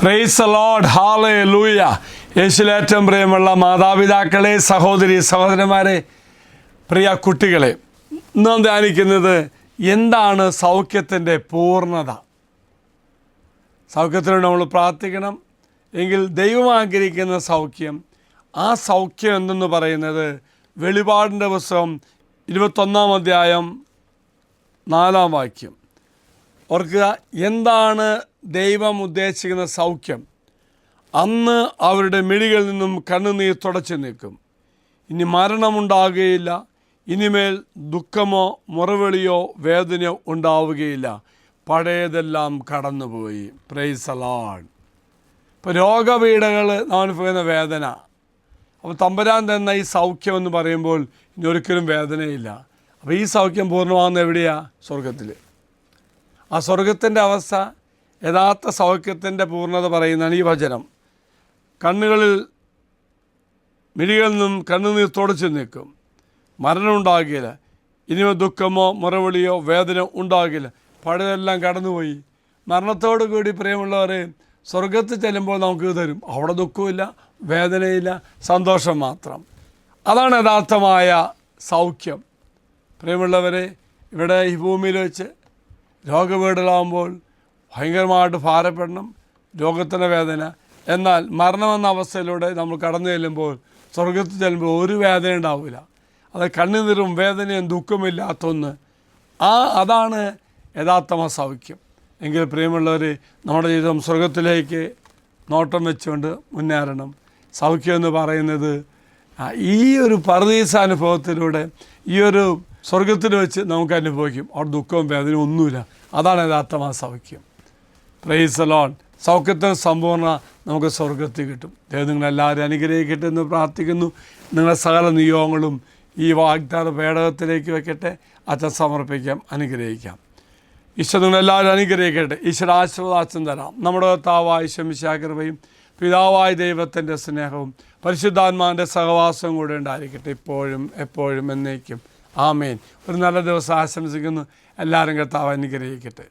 Praise the Lord, hallelujah. യേശുവിൽ ഏറ്റവും പ്രിയമുള്ള മാതാപിതാക്കളെ, സഹോദരി സഹോദരന്മാരെ, പ്രിയ കുട്ടികളെ, നാം ധ്യാനിക്കുന്നത് എന്താണ് സൗഖ്യത്തിൻ്റെ പൂർണ്ണത. സൗഖ്യത്തിനോട് നമ്മൾ പ്രാർത്ഥിക്കണം. എങ്കിൽ ദൈവം ആഗ്രഹിക്കുന്ന സൗഖ്യം, ആ സൗഖ്യം എന്തെന്ന് പറയുന്നത് വെളിപാടിൻ്റെ പുസ്തകം 21-ാം അധ്യായം 4-ാം വാക്യം. ഓർക്കുക, എന്താണ് ദൈവം ഉദ്ദേശിക്കുന്ന സൗഖ്യം? അന്ന് അവരുടെ മിഴികളിൽ നിന്നും കണ്ണുനീർ തുടച്ചു നീക്കും. ഇനി മരണമുണ്ടാകുകയില്ല, ഇനിമേൽ ദുഃഖമോ മുറവിളിയോ വേദനയോ ഉണ്ടാവുകയില്ല, പഴയതെല്ലാം കടന്നുപോയി. Praise the Lord. ഇപ്പോൾ രോഗപീഠകൾ നാം അനുഭവിക്കുന്ന വേദന, അപ്പോൾ തമ്പുരാൻ തന്ന ഈ സൗഖ്യം എന്ന് പറയുമ്പോൾ ഇനി ഒരിക്കലും വേദനയില്ല. അപ്പോൾ ഈ സൗഖ്യം പൂർണ്ണമാകുന്ന എവിടെയാണ്? സ്വർഗത്തിൽ. ആ സ്വർഗത്തിൻ്റെ അവസ്ഥ, യഥാർത്ഥ സൗഖ്യത്തിൻ്റെ പൂർണ്ണത പറയുന്നതാണ് ഈ വചനം. കണ്ണുകളിൽ മിഴികളിൽ നിന്നും കണ്ണുനീർ തുടച്ചു നിൽക്കും, മരണം ഉണ്ടാകില്ല, ഇനി ദുഃഖമോ മുറവിളിയോ വേദന ഉണ്ടാകില്ല, പഴയതെല്ലാം കടന്നുപോയി. മരണത്തോടു കൂടി പ്രിയമുള്ളവരെ സ്വർഗത്തിൽ ചെല്ലുമ്പോൾ നമുക്ക് തരും. അവിടെ ദുഃഖമില്ല, വേദനയില്ല, സന്തോഷം മാത്രം. അതാണ് യഥാർത്ഥമായ സൗഖ്യം. പ്രിയമുള്ളവരെ, ഇവിടെ ഈ ഭൂമിയിൽ വെച്ച് രോഗപീഠിലാകുമ്പോൾ ഭയങ്കരമായിട്ട് ഭാരപ്പെടണം, രോഗത്തിൻ്റെ വേദന. എന്നാൽ മരണമെന്ന അവസ്ഥയിലൂടെ നമ്മൾ കടന്നു ചെല്ലുമ്പോൾ, സ്വർഗത്തിൽ ചെല്ലുമ്പോൾ ഒരു വേദന ഉണ്ടാവില്ല. അത് കണ്ണുനീരും വേദനയും ദുഃഖമില്ലാത്തൊന്ന്. അതാണ് യഥാർത്ഥമായ സൗഖ്യം. എങ്കിൽ പ്രിയമുള്ളവർ, നമ്മുടെ ജീവിതം സ്വർഗത്തിലേക്ക് നോട്ടം വെച്ചുകൊണ്ട് മുന്നേറണം. സൗഖ്യം എന്ന് പറയുന്നത് ഈ ഒരു പരദീസ അനുഭവത്തിലൂടെ, ഈ ഒരു സ്വർഗത്തിൽ വെച്ച് നമുക്ക് അനുഭവിക്കും. അവിടെ ദുഃഖവും വേദനയും ഒന്നുമില്ല. അതാണ് യഥാർത്ഥമായ സൗഖ്യം. Praise the Lord. സൗഖ്യത്തിന് സമ്പൂർണ്ണ നമുക്ക് സ്വർഗത്തിൽ കിട്ടും. ദൈവം നിങ്ങളെല്ലാവരും അനുഗ്രഹിക്കട്ടെ എന്ന് പ്രാർത്ഥിക്കുന്നു. നിങ്ങളുടെ സകല നിയോഗങ്ങളും ഈ വാഗ്ദാന പേടകത്തിലേക്ക് വെക്കട്ടെ. അച്ഛൻ സമർപ്പിക്കാം, അനുഗ്രഹിക്കാം. ഈശോ നിങ്ങളെല്ലാവരും അനുഗ്രഹിക്കട്ടെ. ഈശ്വര ആശീർവാദം തരാം. നമ്മുടെ കർത്താവായ ശമിശിഹായുടെ കൃപയും പിതാവായ ദൈവത്തിൻ്റെ സ്നേഹവും പരിശുദ്ധാത്മാവിൻ്റെ സഹവാസവും കൂടെ ഉണ്ടായിരിക്കട്ടെ, ഇപ്പോഴും എപ്പോഴും എന്നേക്കും. ആമേൻ. ഒരു നല്ല ദിവസം ആശംസിക്കുന്നു. എല്ലാവരും കർത്താവ് അനുഗ്രഹിക്കട്ടെ.